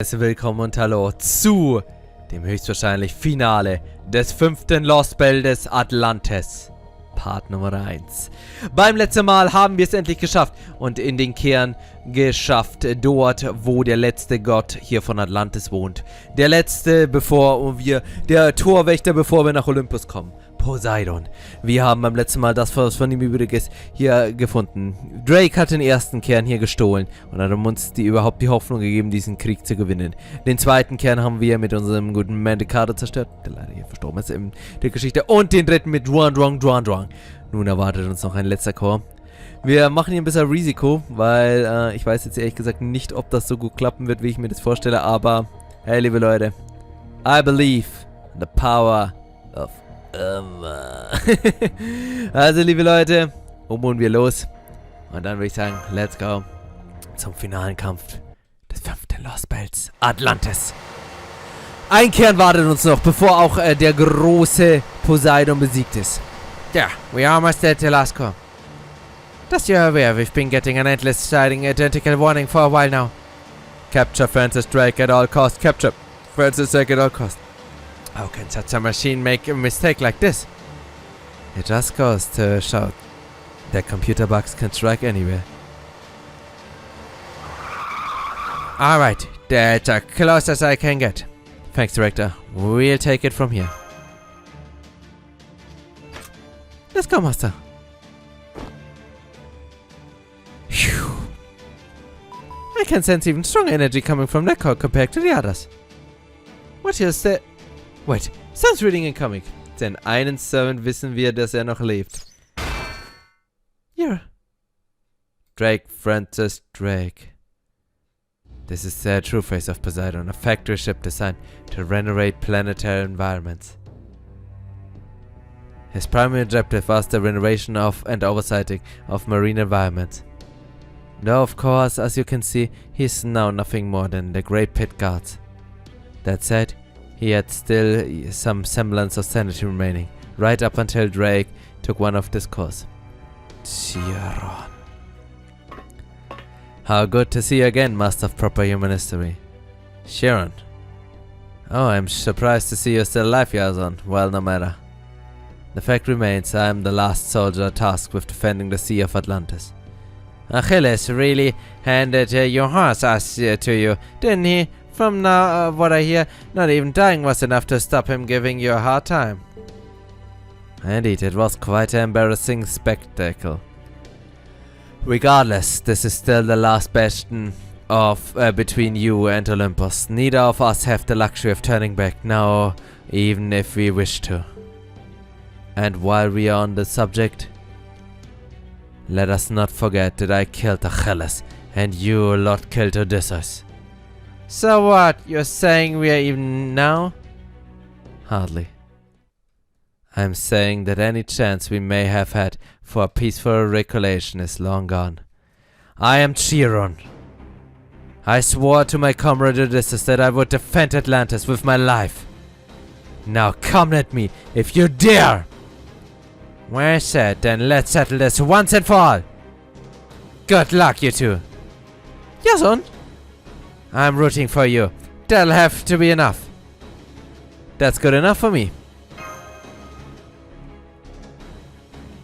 Willkommen und hallo zu dem höchstwahrscheinlich Finale des 5. Lostbelt des Atlantis. Part Nummer 1. Beim letzten Mal haben wir es endlich geschafft und in den Kern geschafft, dort wo der letzte Gott hier von Atlantis wohnt. Der letzte, der Torwächter, bevor wir nach Olympus kommen. Poseidon. Wir haben beim letzten Mal das, was von ihm übrig ist, hier gefunden. Drake hat den ersten Kern hier gestohlen und hat uns überhaupt die Hoffnung gegeben, diesen Krieg zu gewinnen. Den zweiten Kern haben wir mit unserem guten Kadoc zerstört, der leider hier verstorben ist in der Geschichte. Und den dritten mit Druang. Nun erwartet uns noch ein letzter Chor. Wir machen hier ein bisschen Risiko, weil ich weiß jetzt ehrlich gesagt nicht, ob das so gut klappen wird, wie ich mir das vorstelle. Aber, hey liebe Leute, I believe in the power of also liebe Leute, holen wir los. Und dann würde ich sagen, let's go zum finalen Kampf des 5. Lostbelts Atlantis. Ein Kern wartet uns noch, bevor auch der große Poseidon besiegt ist. Yeah, we almost at the last core. Just you're aware, we've been getting an endless sliding identical warning for a while now. Capture Francis Drake at all costs. Capture Francis Drake at all costs. How can such a machine make a mistake like this? It just goes to show that computer bugs can strike anywhere. Alright, that's as close as I can get. Thanks, Director. We'll take it from here. Let's go, Master. Phew. I can sense even strong energy coming from that core compared to the others. What is that? Wait, sounds reading incoming. Denn einen Servant wissen wir, dass noch lebt. Yeah. Drake, Francis Drake. This is the true face of Poseidon, a factory ship designed to renovate planetary environments. His primary objective was the renovation of and oversighting of marine environments. Though, of course, as you can see, he is now nothing more than the great pit guards. That said, he had still some semblance of sanity remaining, right up until Drake took one of this course. Chiron. How good to see you again, Master of Proper Human History. Chiron. Oh, I'm surprised to see you still alive, Yazon. Well, no matter. The fact remains, I am the last soldier tasked with defending the Sea of Atlantis. Achilles really handed your horse to you, didn't he? From now, what I hear, not even dying was enough to stop him giving you a hard time. Indeed, it was quite an embarrassing spectacle. Regardless, this is still the last bastion of between you and Olympus. Neither of us have the luxury of turning back now, even if we wish to. And while we are on the subject, let us not forget that I killed Achilles, and you, Lord, killed Odysseus. So what? You're saying we are even now? Hardly. I'm saying that any chance we may have had for a peaceful recollection is long gone. I am Chiron. I swore to my comrade Odysseus that I would defend Atlantis with my life. Now come at me if you dare! Well said, then let's settle this once and for all. Good luck, you two. Yazon? I'm rooting for you. That'll have to be enough. That's good enough for me.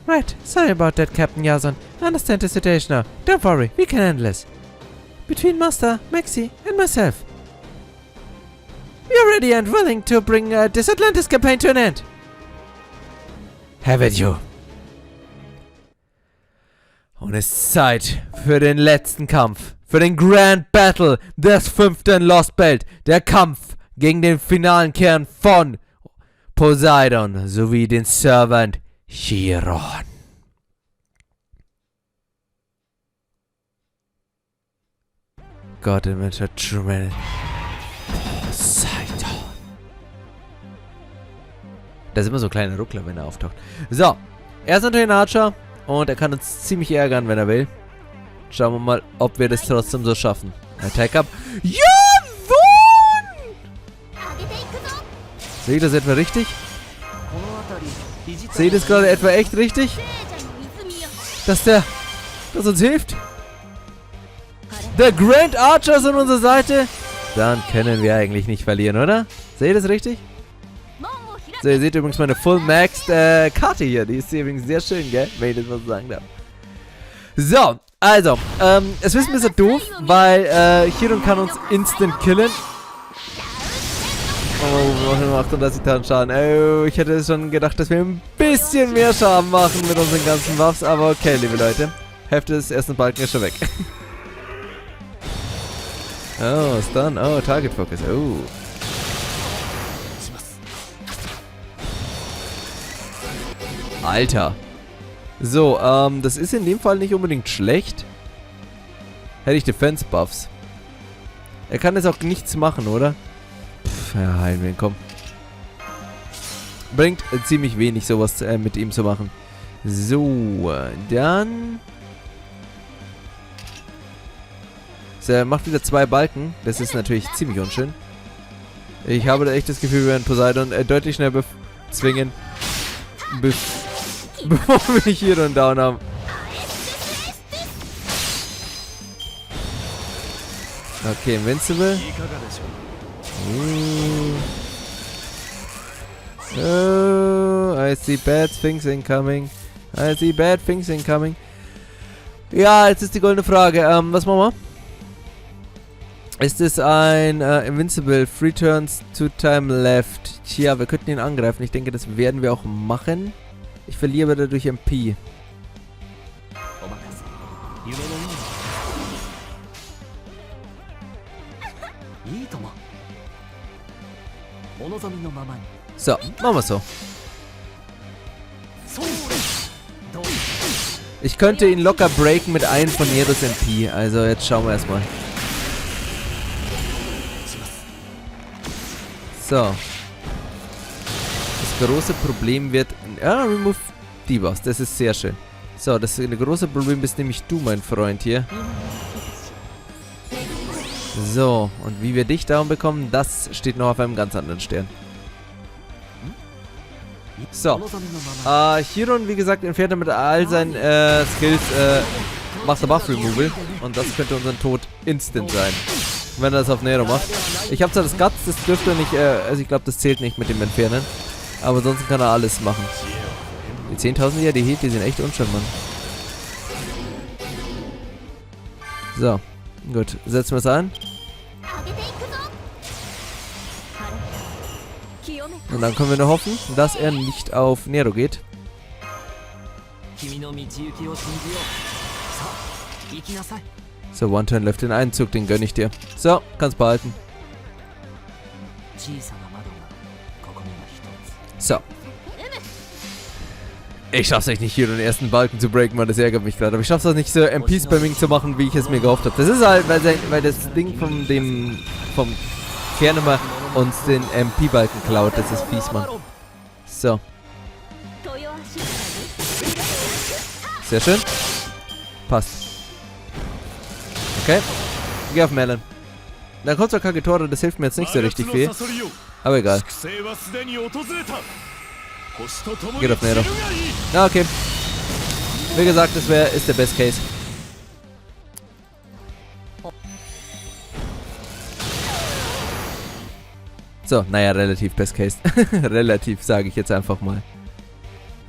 Right, sorry about that, Captain Yazon. I understand the situation now. Don't worry, we can handle this. Between Master, Maxi, and myself. We are ready and willing to bring this Atlantis campaign to an end. Have it you. Und es ist Zeit für den letzten Kampf. Für den Grand Battle des 5. Lostbelt. Der Kampf gegen den finalen Kern von Poseidon sowie den Servant Chiron. God Adventure Truman. Poseidon. Das ist immer so ein kleiner Ruckler, wenn er auftaucht. So, er ist natürlich ein Archer und er kann uns ziemlich ärgern, wenn er will. Schauen wir mal, ob wir das trotzdem so schaffen. Attack up. Jawohl! Sehe ich das etwa richtig? Sehe ich das gerade etwa echt richtig? Dass uns hilft? Der Grand Archer ist an unserer Seite. Dann können wir eigentlich nicht verlieren, oder? Seht ihr das richtig? So, ihr seht übrigens meine Full-Maxed Karte hier. Die ist übrigens sehr schön, gell? Wenn ich das mal so sagen darf. So, also, es ist ein bisschen doof, weil Chiron kann uns instant killen. Oh, wir machen nur 38.000 Schaden. Oh, ich hätte schon gedacht, dass wir ein bisschen mehr Schaden machen mit unseren ganzen Waffs. Aber okay, liebe Leute. Hälfte des ersten Balken ist schon weg. Oh, Stun. Oh, Target Focus. Oh. Alter. So, das ist in dem Fall nicht unbedingt schlecht. Hätte ich Defense Buffs. Er kann jetzt auch nichts machen, oder? Pff, ja, heilen wir ihn, komm. Bringt ziemlich wenig, sowas mit ihm zu machen. So, dann... So, er macht wieder 2 Balken. Das ist natürlich ziemlich unschön. Ich habe da echt das Gefühl, wir werden Poseidon deutlich schneller bezwingen. Bevor wir hier und down haben. Okay, Invincible. Oh, I see bad things incoming. I see bad things incoming. Ja, jetzt ist die goldene Frage. Was machen wir? Ist es ein Invincible? 3 Turns, 2 Time left. Tja, wir könnten ihn angreifen. Ich denke, das werden wir auch machen. Ich verliere aber dadurch MP. So, machen wir so. Ich könnte ihn locker breaken mit einem von Neros MP. Also jetzt schauen wir erstmal. So. Das große Problem wird... remove Debuffs. Das ist sehr schön. So, das große Problem bist nämlich du, mein Freund hier. So, und wie wir dich down bekommen, das steht noch auf einem ganz anderen Stern. So. Chiron, wie gesagt, entfernt er mit all seinen Skills Master Buff Removal. Und das könnte unser Tod instant sein. Wenn er das auf Nero macht. Ich habe zwar das Guts, das dürfte nicht, also ich glaube, das zählt nicht mit dem Entfernen. Aber sonst kann er alles machen. Die 10.000, die er die hielt, die sind echt unschön, Mann. So, gut. Setzen wir es ein. Und dann können wir nur hoffen, dass er nicht auf Nero geht. So, One-Turn left den Einzug, den gönne ich dir. So, kannst behalten. So. Ich schaff's echt nicht, hier den ersten Balken zu breaken, weil das ärgert mich gerade. Aber ich schaff's auch nicht so MP-Spamming zu machen, wie ich es mir gehofft habe. Das ist halt, weil das Ding vom Kernummer uns den MP-Balken klaut. Das ist fies, Mann. So. Sehr schön. Passt. Okay. Geh auf Melon. Dann kommt zwar Kagetora, das hilft mir jetzt nicht so richtig viel. Aber egal. Geht auf Nero. Na, okay. Wie gesagt, das ist der Best Case. So, naja, relativ Best Case. Relativ, sage ich jetzt einfach mal.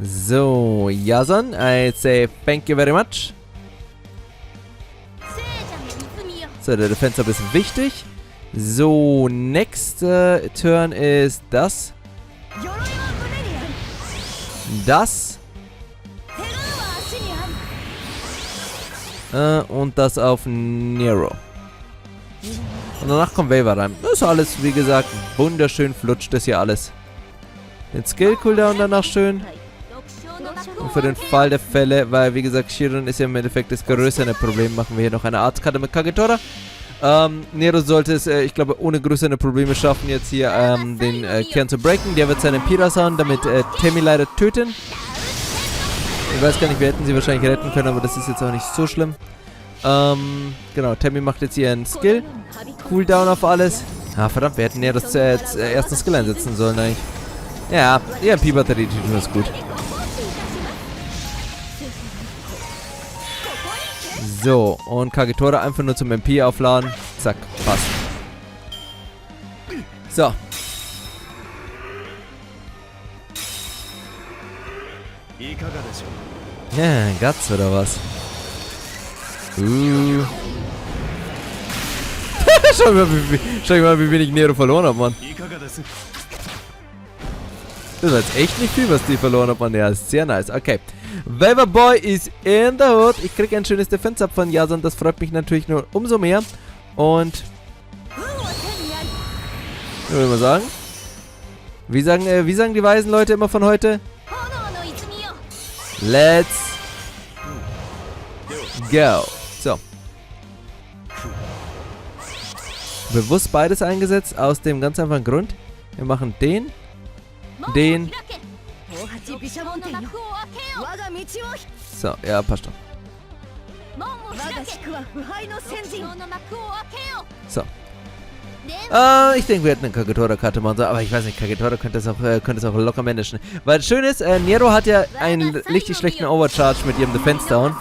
So, Yason, I say thank you very much. So, der Defense Up ist wichtig. So, next Turn ist das. Das. Und das auf Nero. Und danach kommt Waver rein. Das ist alles, wie gesagt, wunderschön flutscht das hier alles. Den Skill-Cooldown danach schön. Und für den Fall der Fälle, weil wie gesagt, Chiron ist ja im Endeffekt das größere Problem, machen wir hier noch eine Arztkarte mit Kagetora. Nero sollte es, ich glaube, ohne größere Probleme schaffen, jetzt hier den Kern zu breaken. Der wird seinen Piras hauen, damit Temi leider töten. Ich weiß gar nicht, wir hätten sie wahrscheinlich retten können, aber das ist jetzt auch nicht so schlimm. Genau, Temi macht jetzt hier einen Skill. Cooldown auf alles. Ah, verdammt, wir hätten ja das erste Skill einsetzen sollen eigentlich. Ja, die MP-Batterie tut uns gut. So, und Kagetora einfach nur zum MP aufladen. Zack, passt. So. Ja, Guts oder was? Schau mal, wie wenig Nero verloren hat, Mann. Das war jetzt echt nicht viel, was die verloren hat, Mann. Ja, ist sehr nice. Okay. Waver Boy is in the hood. Ich krieg ein schönes Defense-Up von Jason. Das freut mich natürlich nur umso mehr. Und... Ich will mal sagen. Wie sagen die weisen Leute immer von heute? Let's go. So. Bewusst beides eingesetzt, aus dem ganz einfachen Grund. Wir machen den. So, ja, passt schon. So. Ich denke, wir hätten eine Kagetora-Karte machen sollen, aber ich weiß nicht, Kagetora könnte es auch locker managen. Weil das Schöne ist, Nero hat ja einen richtig schlechten Overcharge mit ihrem Defense Down.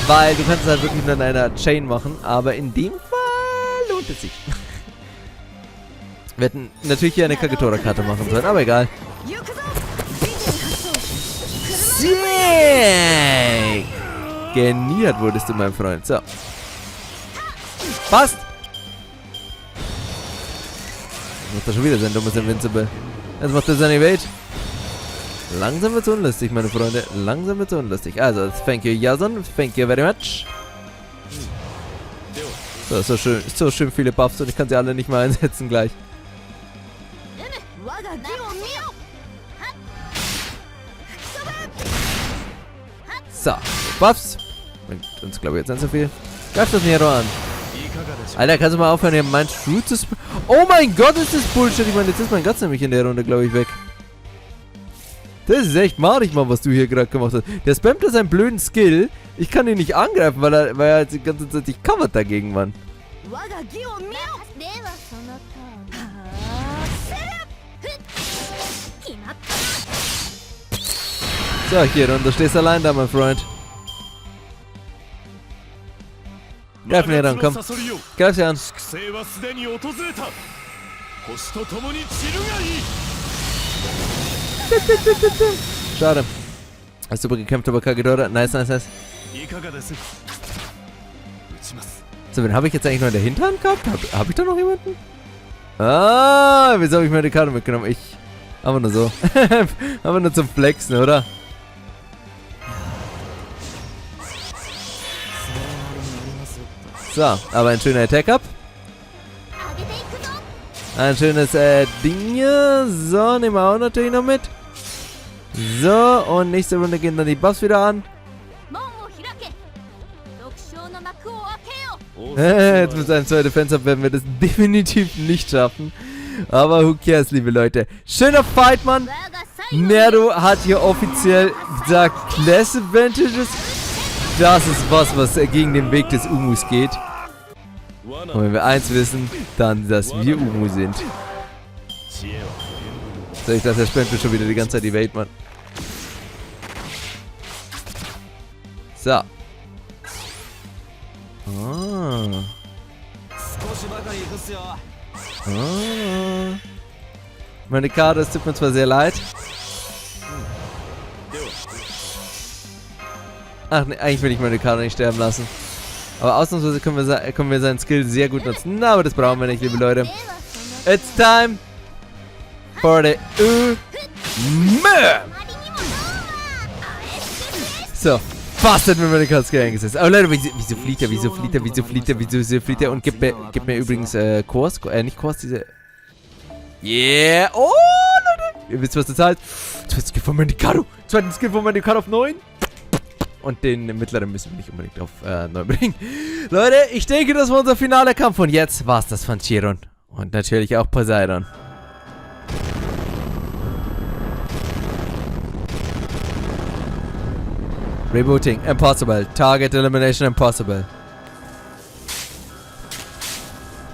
Weil du kannst es halt wirklich nur in einer Chain machen, aber in dem Fall lohnt es sich. Wir hätten natürlich hier eine Kagetora-Karte machen sollen, aber egal. Sick! Geniert wurdest du, mein Freund. So. Passt! Jetzt macht er schon wieder sein dummes Invincible. Jetzt macht er seine Evade. Langsam wird's unlustig, meine Freunde. Langsam wird's unlustig. Also, thank you, Jason. Thank you very much. So schön viele Buffs und ich kann sie alle nicht mal einsetzen gleich. So, Buffs. Bringt uns, glaube ich, jetzt nicht so viel. Greift das Nero an. Alter, kannst du mal aufhören, hier mein True zu Oh mein Gott, ist das Bullshit. Ich meine, jetzt ist mein Guts nämlich in der Runde, glaube ich, weg. Das ist echt madig, Mann, was du hier gerade gemacht hast. Der spammt da seinen blöden Skill. Ich kann ihn nicht angreifen, weil er die ganze Zeit sich covert dagegen, Mann. So, hier, und du stehst allein da, mein Freund. Greif mir ran, komm. Greif sie an. Schade. Hast super gekämpft, aber Kagedora. Nice, nice, nice. So, wen habe ich jetzt eigentlich noch in der Hinterhand gehabt? Hab ich da noch jemanden? Ah, wieso habe ich meine Karte mitgenommen? Ich. Aber nur so. Aber nur zum Flexen, oder? So, aber ein schöner Attack-Up. Ein schönes Ding. So, nehmen wir auch natürlich noch mit. So, und nächste Runde gehen dann die Buffs wieder an. Jetzt mit einem zweiten Defense-Up werden wir das definitiv nicht schaffen. Aber who cares, liebe Leute. Schöner Fight, Mann. Nero hat hier offiziell gesagt, Class Advantages. Das ist was gegen den Weg des Umus geht. Und wenn wir eins wissen, dann, dass wir Umu sind. So, ich dachte, er spammt mir schon wieder die ganze Zeit die Welt, Mann. So. Ah. Ah. Meine Karte, es tut mir zwar sehr leid. Ach, nee, eigentlich will ich meine Karte nicht sterben lassen. Aber ausnahmsweise können wir seinen Skill sehr gut nutzen. Na, aber das brauchen wir nicht, liebe Leute. It's time for the So, fast hätten wir meine Karte eingesetzt. Aber Leute, wieso flieht er? Und gib mir übrigens Kurs, nicht Kurs, diese... Yeah! Oh, Leute! Ihr wisst, was das heißt. Zweiten Skill von Mandikado. Zweiten Skill von Mandikado auf 9. Und den mittleren müssen wir nicht unbedingt auf 9 bringen. Leute, ich denke, das war unser finaler Kampf. Und jetzt war's das von Chiron. Und natürlich auch Poseidon. Rebooting. Impossible. Target elimination impossible.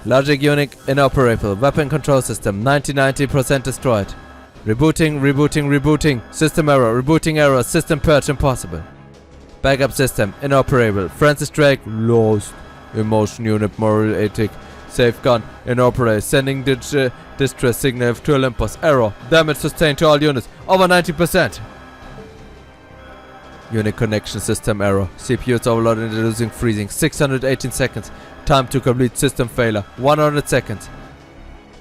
Logic unit inoperable. Weapon control system 90% destroyed. Rebooting. System error. Rebooting error. System purge impossible. Backup system inoperable. Francis Drake lost. Emotion unit moral ethic Safe gun. Inoperate. Sending distress signal to Olympus. Error. Damage sustained to all units. Over 90%. Unit connection system error. CPU is overloaded and inducing freezing. 618 seconds. Time to complete system failure. 100 seconds.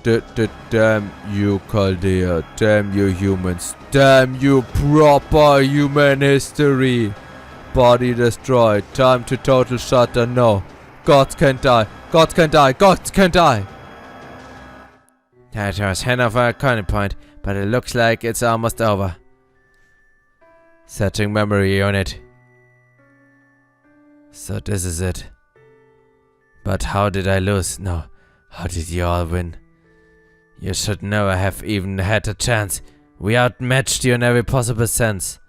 Damn you, Chaldea. Damn you, humans. Damn you, proper human history. Body destroyed. Time to total shutdown. No. Gods can die. Gods can die. Gods can die. That was hand of a turning point, but it looks like it's almost over. Setting memory unit. So this is it. But how did I lose? No. How did you all win? You should never have even had a chance. We outmatched you in every possible sense.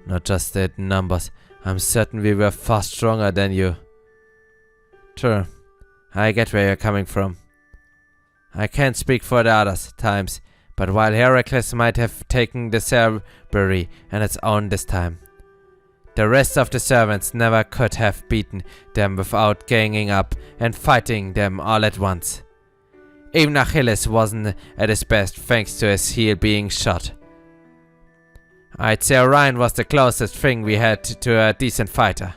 Not just the numbers. I'm certain we were far stronger than you. True. I get where you're coming from. I can't speak for the others times, but while Heracles might have taken the cerberus and its own this time, the rest of the servants never could have beaten them without ganging up and fighting them all at once. Even Achilles wasn't at his best thanks to his heel being shot. I'd say Orion was the closest thing we had to a decent fighter.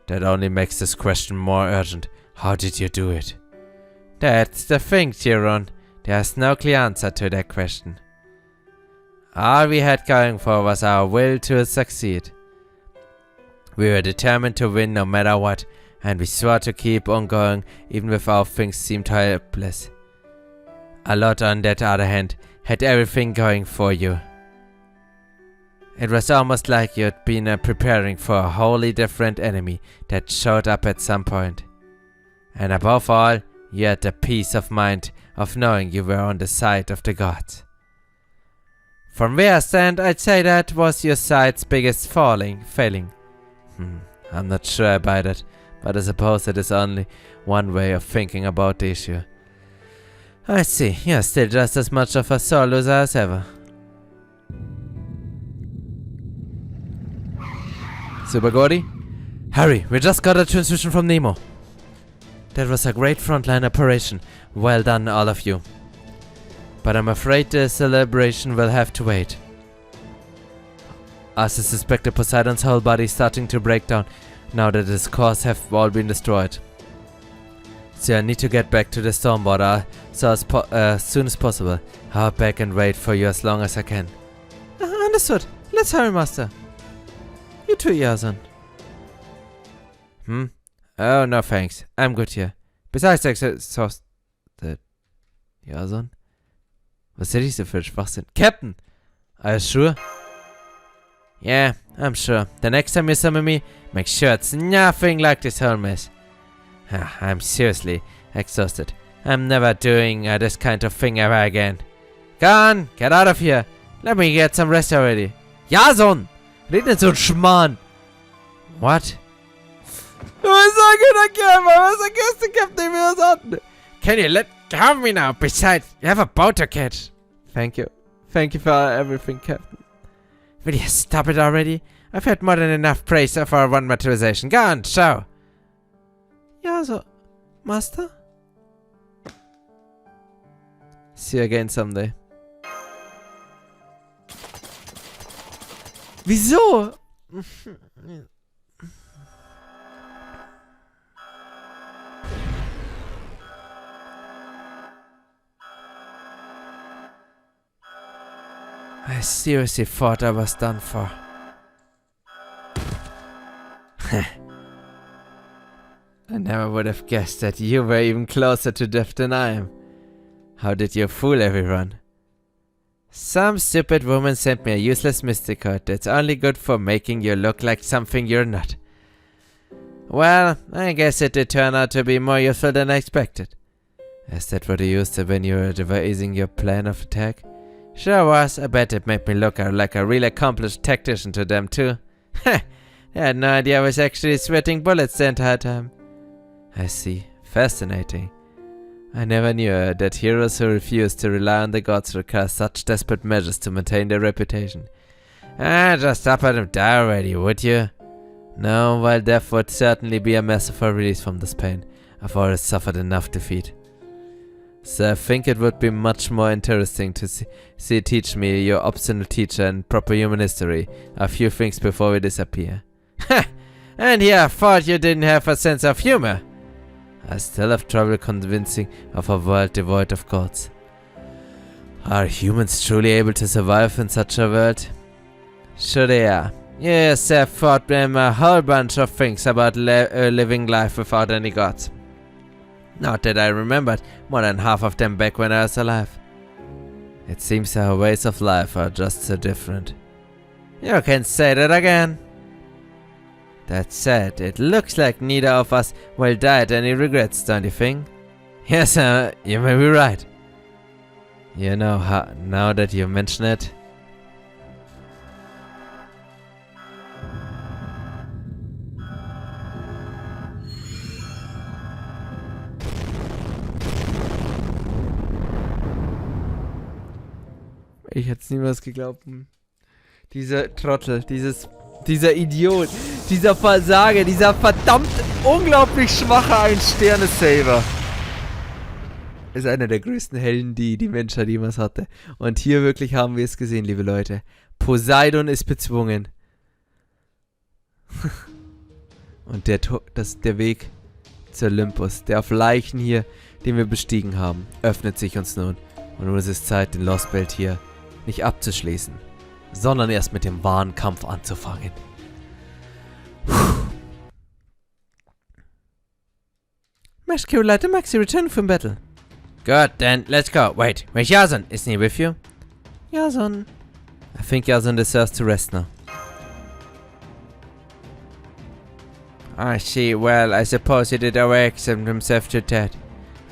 That only makes this question more urgent. How did you do it? That's the thing, Chiron. There's no clear answer to that question. All we had going for was our will to succeed. We were determined to win no matter what, and we swore to keep on going even if our things seemed hopeless. A lot, on that other hand, had everything going for you. It was almost like you'd been preparing for a wholly different enemy that showed up at some point. And above all, you had the peace of mind of knowing you were on the side of the gods. From where I stand, I'd say that was your side's biggest failing. I'm not sure about it, but I suppose it is only one way of thinking about the issue. I see, you're still just as much of a sore loser as ever. Super Gordy? Harry, we just got a transmission from Nemo. That was a great frontline operation. Well done, all of you. But I'm afraid the celebration will have to wait. As I suspected, Poseidon's whole body is starting to break down now that his cores have all been destroyed. So I need to get back to the stormwater as soon as possible. I'll back and wait for you as long as I can. Understood. Let's hurry, Master. You too, Jason. Oh, no thanks. I'm good here. Besides, exhausted. Jason? Was hätte ich so für Schwachsinn? Captain! Are you sure? Yeah, I'm sure. The next time you summon me, make sure it's nothing like this whole mess. I'm seriously exhausted. I'm never doing this kind of thing ever again. Go on, get out of here. Let me get some rest already. Jason! Red nicht so ein Schmarrn. What? Can you let go of me now? Besides, you have a boat to catch. Thank you. Thank you for everything, Captain. Will you stop it already? I've had more than enough praise for one materialization. Go on, show. Ja, so. Master? See you again someday. Wieso? I seriously thought I was done for. I never would have guessed that you were even closer to death than I am. How did you fool everyone? Some stupid woman sent me a useless mystic card that's only good for making you look like something you're not. Well, I guess it did turn out to be more useful than I expected. Is that what you used when you were devising your plan of attack? Sure was. I bet it made me look like a really accomplished tactician to them too. Heh, they had no idea I was actually sweating bullets the entire time. I see. Fascinating. I never knew that heroes who refuse to rely on the gods require such desperate measures to maintain their reputation. Just up and them die already, would you? No, while death would certainly be a merciful release from this pain, I've already suffered enough defeat. So I think it would be much more interesting to see teach me, your obstinate teacher in proper human history, a few things before we disappear. Ha! And yeah, I thought you didn't have a sense of humor. I still have trouble convincing of a world devoid of gods. Are humans truly able to survive in such a world? Sure they are. Yes, I've thought them a whole bunch of things about living life without any gods. Not that I remembered more than half of them back when I was alive. It seems our ways of life are just so different. You can say that again. That said, it looks like neither of us will die at any regrets, don't you think? Yes, you may be right. You know, now that you mention it. Ich hätte es niemals geglaubt. Dieser Trottel, dieser Idiot, dieser Versager, dieser verdammt unglaublich schwache Ein-Sterne-Saver ist einer der größten Helden, die die Menschheit jemals hatte. Und hier wirklich haben wir es gesehen, liebe Leute. Poseidon ist bezwungen. Und der Weg zu Olympus, der auf Leichen hier, den wir bestiegen haben, öffnet sich uns nun. Und nun ist es Zeit, den Lostbelt hier nicht abzuschließen, sondern erst mit dem wahren Kampf anzufangen. Master would like to Maxi return from battle. Good, then let's go. Wait, where's Yasun? Isn't he with you? Yasun. I think Yasun deserves to rest now. I see. Well, I suppose he did overextend himself to that.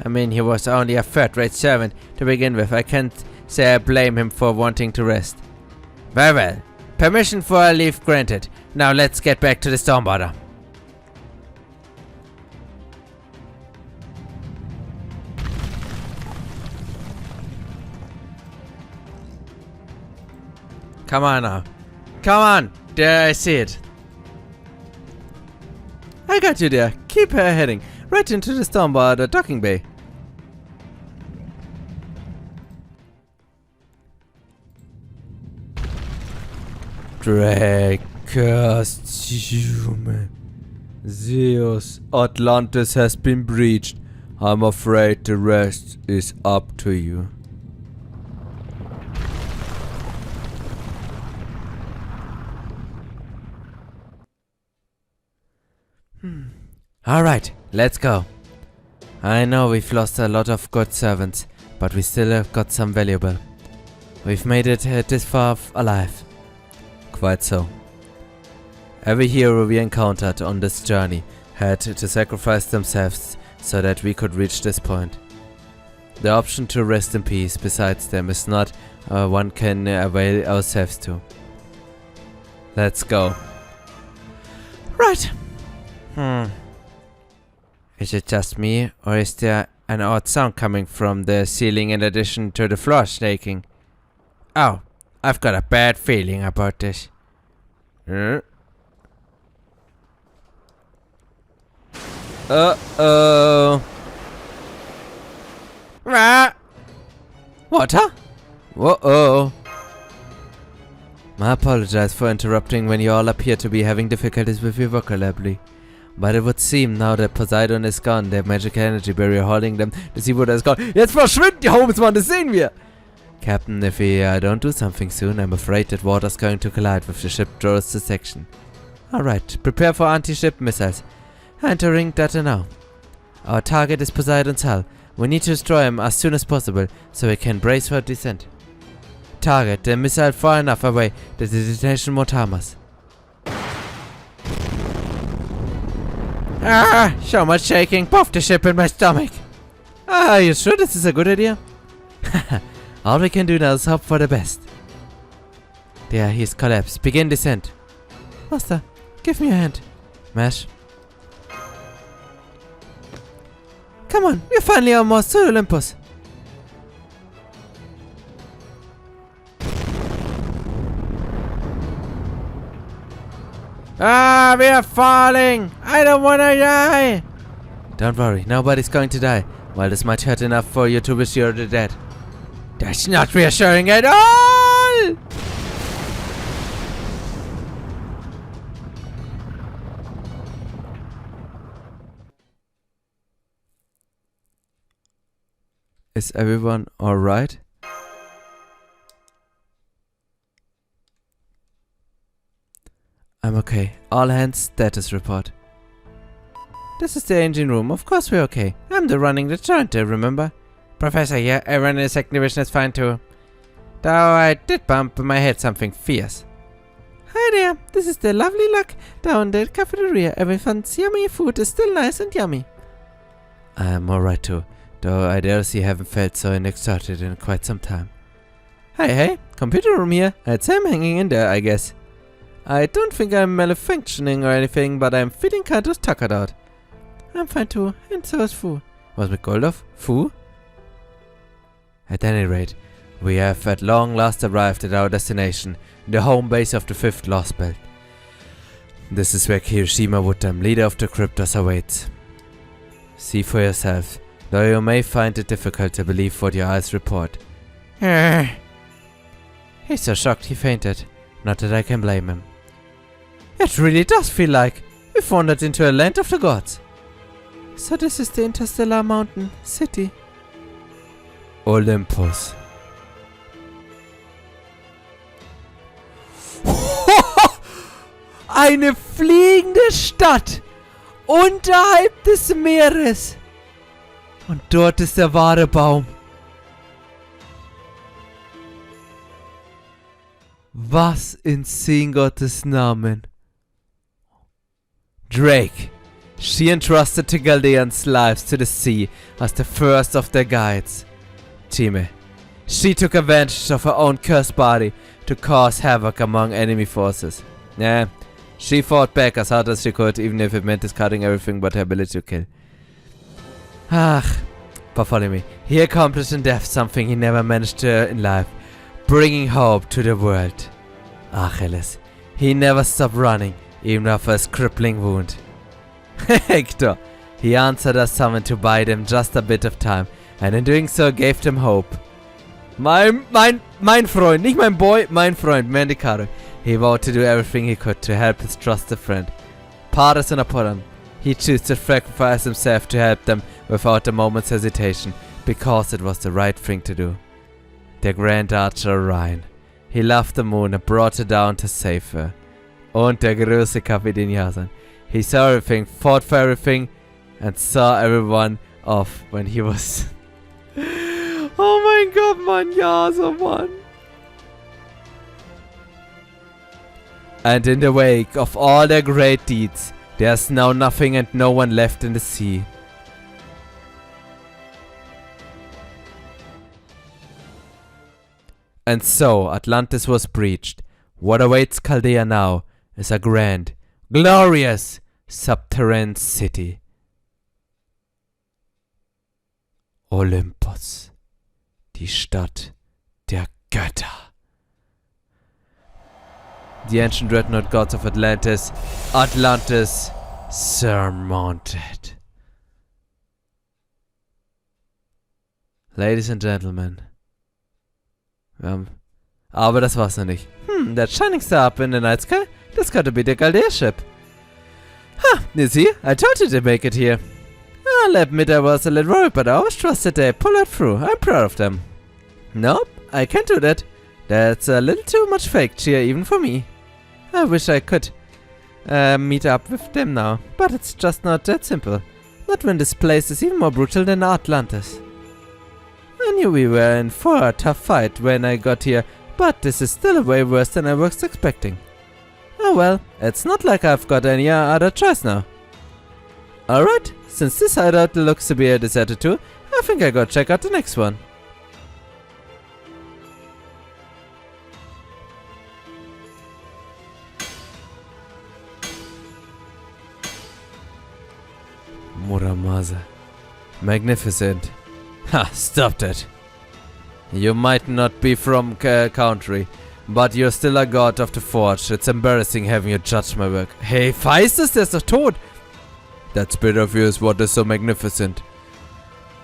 I mean, he was only a third-rate servant to begin with. I can't say I blame him for wanting to rest. Very well. Permission for a leave granted. Now let's get back to the Stormborder. Come on now. Come on! There, I see it. I got you there. Keep her heading right into the Stormborder docking bay. Drag, cursed human. Zeus, Atlantis has been breached. I'm afraid the rest is up to you. Alright, let's go. I know we've lost a lot of good servants, but we still have got some valuable. We've made it this far alive. Quite so. Every hero we encountered on this journey had to sacrifice themselves so that we could reach this point. The option to rest in peace besides them is not one can avail ourselves to. Let's go. Right. Is it just me, or is there an odd sound coming from the ceiling in addition to the floor shaking? Oh, I've got a bad feeling about this. Uh-oh. What, huh? Whoa-oh. I apologize for interrupting when you all appear to be having difficulties with your vocabulary. But it would seem now that Poseidon is gone, the magical energy barrier holding them, the seawater is gone. Jetzt verschwindet die Holmes, Mann, das sehen wir! Captain, if we don't do something soon, I'm afraid that water's going to collide with the ship towards the section. Alright, prepare for anti-ship missiles. Entering data now. Our target is Poseidon's hull. We need to destroy him as soon as possible, so we can brace for descent. Target the missile far enough away that the detonation won't harm us. Ah, so much shaking. Both the ship and my stomach. Ah, are you sure this is a good idea? All we can do now is hope for the best. There, he's collapsed. Begin descent. Master, give me a hand. Mash. Come on, we're finally almost to Olympus. Ah, we are falling! I don't wanna die! Don't worry, nobody's going to die. While this might hurt enough for you to wish you're dead. That's not reassuring at all! Is everyone alright? I'm okay. All hands, status report. This is the engine room. Of course we're okay. I'm the running the joint, remember? Professor here, everyone in the second division is fine too. Though I did bump my head something fierce. Hi there, this is the lovely luck down the cafeteria. Everyone's yummy food is still nice and yummy. I'm alright too, though I dare say I haven't felt so exhausted in quite some time. Hey, computer room here. I'd say I'm hanging in there, I guess. I don't think I'm malfunctioning or anything, but I'm feeling kind of tuckered out. I'm fine too, and so is Fu. Was it Goredofl? Fu? At any rate, we have at long last arrived at our destination, the home base of the 5th Lostbelt. This is where Kirishima Wodime, leader of the Crypters, awaits. See for yourself, though you may find it difficult to believe what your eyes report. He's so shocked he fainted. Not that I can blame him. It really does feel like we've wandered into a land of the gods. So this is the interstellar mountain city. Olympus. Eine fliegende Stadt unterhalb des Meeres. Und dort ist der wahre Baum. Was in Sinn Gottes Namen? Drake. She entrusted the Chaldeans' lives to the sea as the first of their guides. Time. She took advantage of her own cursed body to cause havoc among enemy forces. Yeah, she fought back as hard as she could, even if it meant discarding everything but her ability to kill. But follow me. He accomplished in death something he never managed to in life, bringing hope to the world. Achilles. He never stopped running, even after his crippling wound. Hector. He answered us summon to buy them just a bit of time, and in doing so gave them hope. Mein Freund, nicht mein Boy, mein Freund, Mendicaro. He vowed to do everything he could to help his trusted friend. Partisan Apollon. He chose to sacrifice himself to help them without a moment's hesitation, because it was the right thing to do. The Grand Archer Orion. He loved the moon and brought her down to save her. Und der große Kapitän Yasan. He saw everything, fought for everything, and saw everyone off when he was... Oh mein Gott, Mann, ja, so Mann. And in the wake of all their great deeds, there's now nothing and no one left in the sea. And so, Atlantis was breached. What awaits Chaldea now is a grand, glorious, subterranean city. Olympus, die Stadt der Götter. The ancient dreadnought gods of Atlantis, surmounted. Ladies and gentlemen. Aber das war's noch nicht. That shining star up in the night sky? That's gotta be the Chaldea ship. You see? I told you to make it here. I'll admit I was a little worried, but I always trusted they pull it through. I'm proud of them. Nope, I can't do that. That's a little too much fake cheer even for me. I wish I could meet up with them now, but it's just not that simple. Not when this place is even more brutal than Atlantis. I knew we were in for a tough fight when I got here, but this is still way worse than I was expecting. Oh well, it's not like I've got any other choice now. Alright, since this hideout looks to be deserted too, I think I gotta check out the next one. Muramasa. Magnificent. Ha, stop that. You might not be from country, but you're still a god of the forge. It's embarrassing having you judge my work. Hey, Phaistos, der ist doch tot. That spirit of yours, what is so magnificent.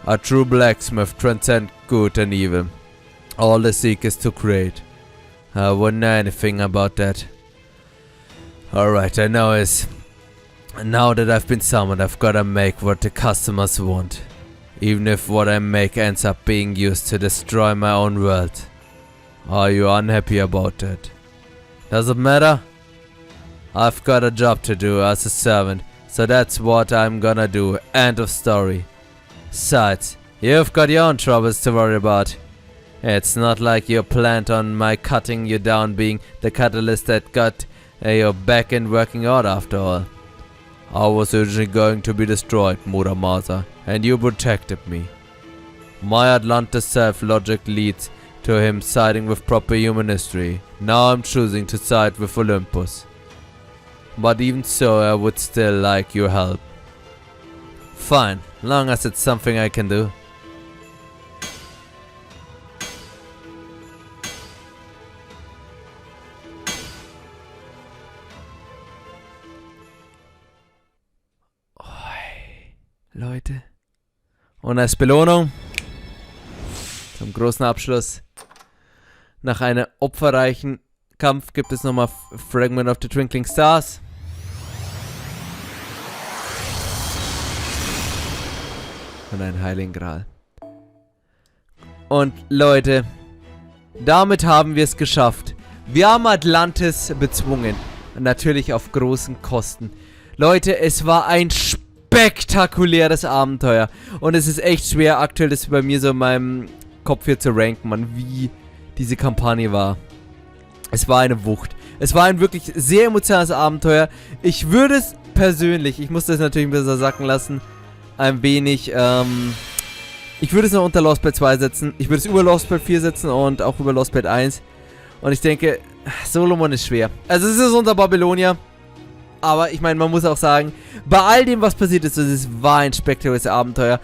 A true blacksmith transcends good and evil. All they seek is to create. I wouldn't know anything about that. Alright, I know is... Now that I've been summoned, I've gotta make what the customers want. Even if what I make ends up being used to destroy my own world. Are you unhappy about that? Does it matter? I've got a job to do as a servant, so that's what I'm gonna do. End of story. Besides, you've got your own troubles to worry about. It's not like you planned on my cutting you down being the catalyst that got your back in working out after all. I was originally going to be destroyed, Muramasa, and you protected me. My Atlantis self-logic leads to him siding with proper human history. Now I'm choosing to side with Olympus. But even so, I would still like your help. Fine, long as it's something I can do. Leute. Und als Belohnung, zum großen Abschluss, nach einem opferreichen Kampf gibt es nochmal Fragment of the Twinkling Stars. Und einen Heiligen Gral. Und Leute, damit haben wir es geschafft. Wir haben Atlantis bezwungen. Und natürlich auf großen Kosten. Leute, es war ein spektakuläres Abenteuer. Und es ist echt schwer, aktuell das bei mir so in meinem Kopf hier zu ranken, man, wie diese Kampagne war. Es war eine Wucht. Es war ein wirklich sehr emotionales Abenteuer. Ich würde es persönlich, ich muss das natürlich ein bisschen sacken lassen, ein wenig, ich würde es noch unter Lostbelt 2 setzen. Ich würde es über Lostbelt 4 setzen und auch über Lostbelt 1. Und ich denke, Solomon ist schwer. Also es ist unser Babylonier. Aber ich meine, man muss auch sagen, bei all dem, was passiert ist, es war ein spektakuläres Abenteuer.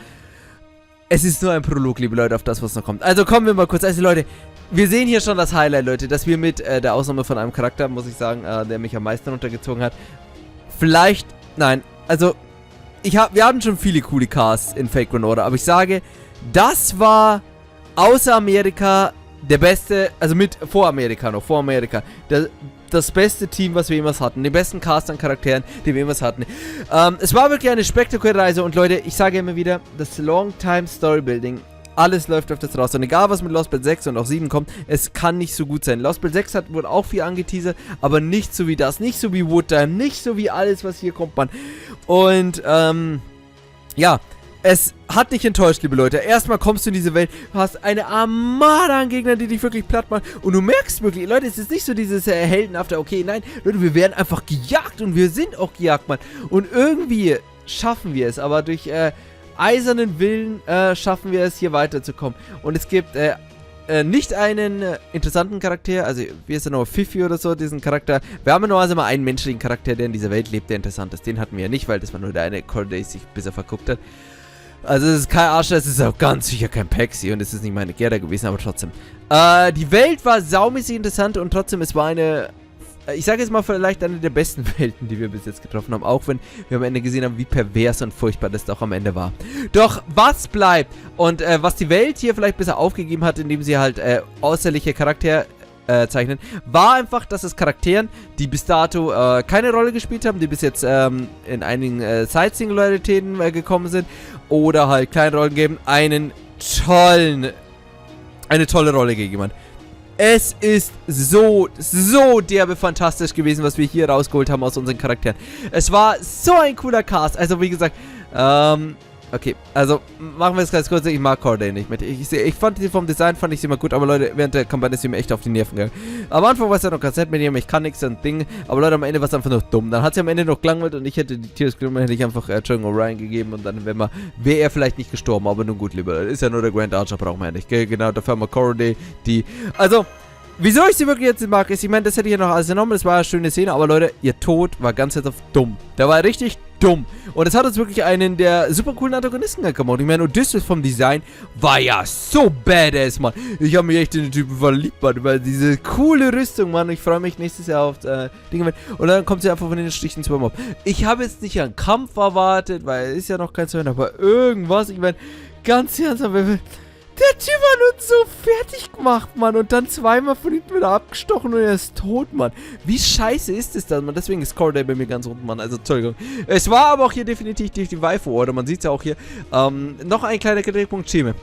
Es ist nur ein Prolog, liebe Leute, auf das, was noch kommt. Also kommen wir mal kurz. Also Leute, wir sehen hier schon das Highlight, Leute, dass wir mit der Ausnahme von einem Charakter, muss ich sagen, der mich am meisten runtergezogen hat. Vielleicht, nein, also, wir haben schon viele coole Casts in Fake Run Order, aber ich sage, das war außer Amerika der beste, also vor Amerika, das beste Team, was wir jemals hatten. Den besten Cast an Charakteren, den wir jemals hatten. Es war wirklich eine spektakuläre Reise. Und Leute, ich sage immer wieder, das Long-Time Storybuilding, alles läuft auf das raus. Und egal, was mit Lostbelt 6 und auch 7 kommt, es kann nicht so gut sein. Lostbelt 6 wurde auch viel angeteasert, aber nicht so wie das. Nicht so wie Woodtime, nicht so wie alles, was hier kommt, Mann. Und, ja, es hat dich enttäuscht, liebe Leute. Erstmal kommst du in diese Welt, du hast eine Armada an Gegnern, die dich wirklich platt machen. Und du merkst wirklich, Leute, es ist nicht so dieses heldenhafte, okay, nein, Leute, wir werden einfach gejagt und wir sind auch gejagt, Mann. Und irgendwie schaffen wir es, aber durch eisernen Willen schaffen wir es, hier weiterzukommen. Und es gibt nicht einen interessanten Charakter, also wie ist er noch, Fifi oder so, diesen Charakter. Wir haben normalerweise mal einen menschlichen Charakter, der in dieser Welt lebt, der interessant ist. Den hatten wir ja nicht, weil das war nur der eine Call, der sich bis er verguckt hat. Also es ist kein Arsch, es ist auch ganz sicher kein Paxi und es ist nicht meine Gerda gewesen, aber trotzdem. Die Welt war saumäßig interessant und trotzdem, es war eine, ich sage jetzt mal vielleicht eine der besten Welten, die wir bis jetzt getroffen haben, auch wenn wir am Ende gesehen haben, wie pervers und furchtbar das doch am Ende war. Doch was bleibt und was die Welt hier vielleicht besser aufgegeben hat, indem sie halt äußerliche Charaktere zeichnen, war einfach, dass es Charakteren, die bis dato keine Rolle gespielt haben, die bis jetzt in einigen Side-Singularitäten gekommen sind oder halt kleine Rollen geben, eine tolle Rolle gegeben hat. Es ist so derbe fantastisch gewesen, was wir hier rausgeholt haben aus unseren Charakteren. Es war so ein cooler Cast, also wie gesagt, okay, also machen wir es ganz kurz. Ich mag Chaldea nicht mit. Ich fand sie vom Design, fand ich sie immer gut, aber Leute, während der Kampagne ist sie mir echt auf die Nerven gegangen. Am Anfang war es ja noch Kassett mit ihm, ich kann nichts und Ding, aber Leute, am Ende war es einfach nur dumm. Dann hat sie am Ende noch gelangweilt und ich hätte die Tears genommen, hätte ich einfach John O'Ryan gegeben und dann wäre er vielleicht nicht gestorben, aber nun gut, lieber. Ist ja nur der Grand Archer, brauchen wir ja nicht. Genau, dafür haben wir Chaldea, die, also, wieso ich sie wirklich jetzt mag, ist, ich meine, das hätte ich ja noch alles genommen, das war eine schöne Szene, aber Leute, ihr Tod war ganz jetzt auf dumm. Der war richtig dumm. Und es hat uns wirklich einen der super coolen Antagonisten gemacht. Ich meine, Odysseus vom Design war ja so badass, Mann. Ich habe mich echt in den Typen verliebt, Mann, weil diese coole Rüstung, Mann. Ich freue mich nächstes Jahr auf Dinge. Und dann kommt sie einfach von den Stichen zu Mob. Ich habe jetzt nicht einen Kampf erwartet, weil es ist ja noch kein Zeugen, aber irgendwas, ich meine, ganz ernsthaft, der Typ hat uns so fertig gemacht, Mann. Und dann zweimal von hinten wieder abgestochen und er ist tot, Mann. Wie scheiße ist das dann, Mann? Deswegen ist Chaldea bei mir ganz unten, Mann. Also, Entschuldigung. Es war aber auch hier definitiv die Waifu-Order. Man sieht es ja auch hier. Noch ein kleiner Kritikpunkt, Chime.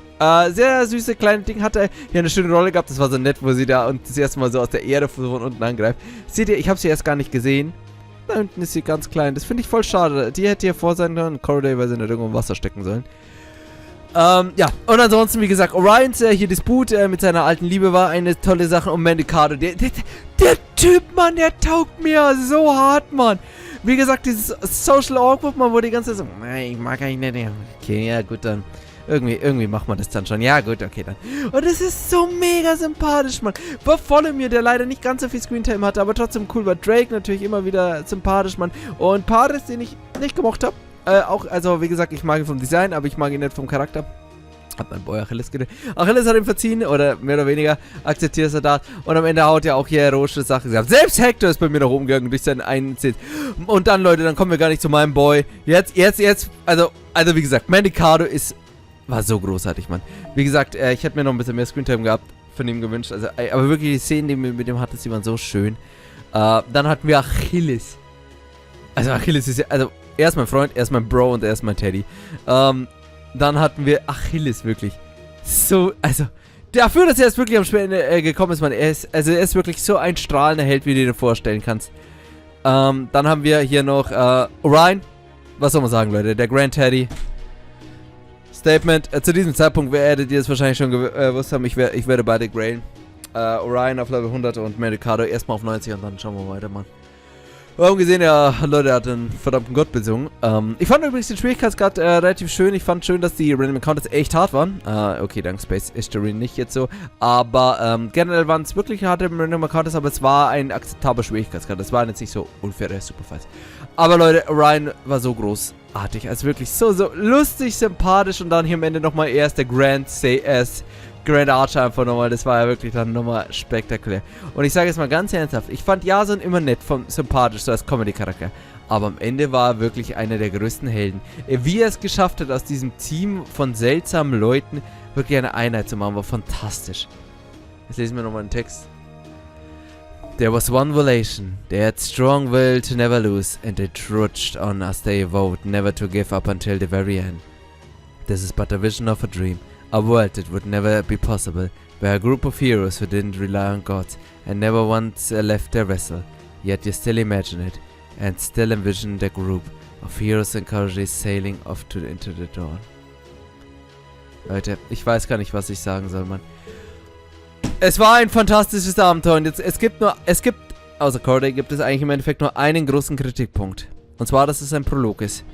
Sehr süße kleine Ding. Hatte hier eine schöne Rolle gehabt. Das war so nett, wo sie da und das erste Mal so aus der Erde von unten angreift. Seht ihr, ich habe sie erst gar nicht gesehen. Da unten ist sie ganz klein. Das finde ich voll schade. Die hätte hier vor sein können. Chaldea, weil sie nicht irgendwo im Wasser stecken sollen. Ja, und ansonsten, wie gesagt, Orions, hier das Boot mit seiner alten Liebe war eine tolle Sache. Und Kadoc, der Typ, Mann, der taugt mir so hart, Mann. Wie gesagt, dieses Social Awkward, Mann, wo die ganze Zeit so, nein, ich mag eigentlich nicht. Okay, ja, gut, dann. Irgendwie macht man das dann schon. Ja, gut, okay, dann. Und es ist so mega sympathisch, Mann. War voll mir, der leider nicht ganz so viel Screentime hatte, aber trotzdem cool war. Drake natürlich immer wieder sympathisch, Mann. Und Paris, den ich nicht gemocht habe. Auch, also wie gesagt, ich mag ihn vom Design, aber ich mag ihn nicht vom Charakter. Hat mein Boy Achilles gedacht. Achilles hat ihn verziehen, oder mehr oder weniger akzeptiert er da. Und am Ende haut er auch hier heroische Sachen gesagt. Selbst Hector ist bei mir nach oben gegangen durch seinen einen Sitz. Und dann, Leute, dann kommen wir gar nicht zu meinem Boy. Jetzt, also wie gesagt, Kadoc war so großartig, Mann. Wie gesagt, ich hätte mir noch ein bisschen mehr Screentime gehabt, von ihm gewünscht. Also, aber wirklich die Szenen, die wir mit dem hatten, die waren so schön. Dann hatten wir Achilles. Also Achilles ist ja, also er ist mein Freund, er ist mein Bro und er ist mein Teddy. Dann hatten wir Achilles wirklich. So, also, dafür, dass er jetzt wirklich am Ende gekommen ist, man, er ist wirklich so ein strahlender Held, wie du dir vorstellen kannst. Dann haben wir hier noch Orion. Was soll man sagen, Leute? Der Grand Teddy. Statement. Zu diesem Zeitpunkt werdet ihr es wahrscheinlich schon gewusst haben, ich werde beide grailen. Orion auf Level 100 und Kadoc erstmal auf 90 und dann schauen wir weiter, Mann. Wir haben gesehen, ja, Leute, er hat einen verdammten Gott besungen. Ich fand übrigens den Schwierigkeitsgrad relativ schön. Ich fand schön, dass die Random Encounters echt hart waren. Okay, dank Space History nicht jetzt so. Aber generell waren es wirklich harte Random Encounters, aber es war ein akzeptabler Schwierigkeitsgrad. Das war jetzt nicht so unfair, Superfights. Aber Leute, Orion war so großartig. Also wirklich so lustig, sympathisch und dann hier am Ende nochmal erst der Grand Archer einfach nochmal, das war ja wirklich dann nochmal spektakulär. Und ich sage jetzt mal ganz ernsthaft, ich fand Jason immer nett, sympathisch, so als Comedy-Charakter. Aber am Ende war er wirklich einer der größten Helden. Wie er es geschafft hat, aus diesem Team von seltsamen Leuten wirklich eine Einheit zu machen, war fantastisch. Jetzt lesen wir nochmal den Text. There was one volation. They had strong will to never lose, and they trudged on as they vowed never to give up until the very end. This is but a vision of a dream. A world that would never be possible, where a group of heroes who didn't rely on gods and never once left their vessel. Yet you still imagine it, and still envision the group of heroes and courageous sailing off into the dawn. Leute, ich weiß gar nicht, was ich sagen soll, Mann. Es war ein fantastisches Abenteuer und jetzt, außer Chaldea gibt es eigentlich im Endeffekt nur einen großen Kritikpunkt. Und zwar, dass es ein Prolog ist.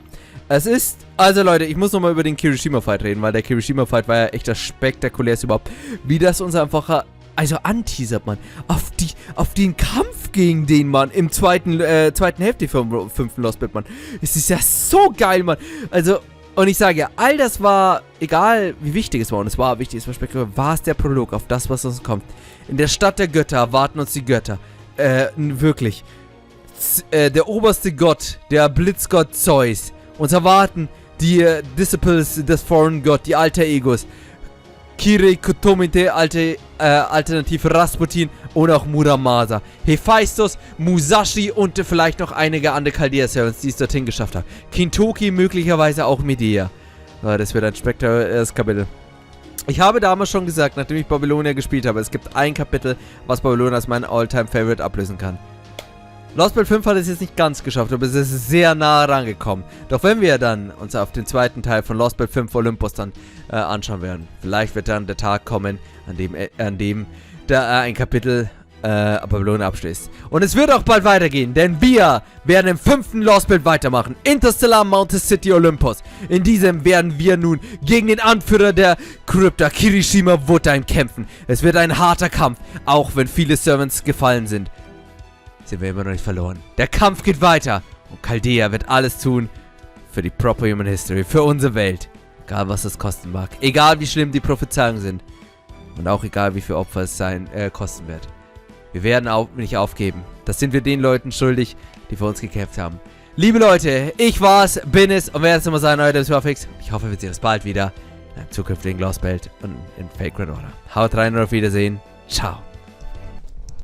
Es ist, also Leute, ich muss nochmal über den Kirishima-Fight reden, weil der Kirishima-Fight war ja echt das spektakulärste überhaupt. Wie das uns einfach, also anteasert, man, auf den Kampf gegen den, Mann, im zweiten Hälfte vom 5. Lostbelt, Mann. Es ist ja so geil, Mann. Also, und ich sage ja, all das war, egal wie wichtig es war, und es war wichtig, es war spektakulär, war es der Prolog auf das, was uns kommt. In der Stadt der Götter erwarten uns die Götter. Wirklich. Der oberste Gott, der Blitzgott Zeus. Uns erwarten die Disciples des Foreign God, die Alter Egos. Kirei Kotmine, alternativ Rasputin und auch Muramasa. Hephaistos, Musashi und vielleicht noch einige andere Chaldea-Servants, die es dorthin geschafft haben. Kintoki, möglicherweise auch Medea. Das wird ein spektakuläres Kapitel. Ich habe damals schon gesagt, nachdem ich Babylonia gespielt habe, es gibt ein Kapitel, was Babylonia als mein All-Time-Favorite ablösen kann. Lostbelt 5 hat es jetzt nicht ganz geschafft, aber es ist sehr nah rangekommen. Doch wenn wir dann uns auf den zweiten Teil von Lostbelt 5 Olympus dann anschauen werden, vielleicht wird dann der Tag kommen, an dem da ein Kapitel Pavillone abschließt. Und es wird auch bald weitergehen, denn wir werden im 5. Lostbelt weitermachen. Interstellar Mountain City Olympus. In diesem werden wir nun gegen den Anführer der Crypter Kirishima Wodime kämpfen. Es wird ein harter Kampf, auch wenn viele Servants gefallen sind. Sind wir immer noch nicht verloren. Der Kampf geht weiter. Und Chaldea wird alles tun für die Proper Human History, für unsere Welt. Egal was es kosten mag. Egal wie schlimm die Prophezeiungen sind. Und auch egal wie viel Opfer es kosten wird. Wir werden nicht aufgeben. Das sind wir den Leuten schuldig, die für uns gekämpft haben. Liebe Leute, ich war's, bin es und werde es immer sein, euer Demi-Servant. Ich hoffe, wir sehen uns bald wieder in einem zukünftigen Lostbelt und in Fake Order. Haut rein und auf Wiedersehen. Ciao.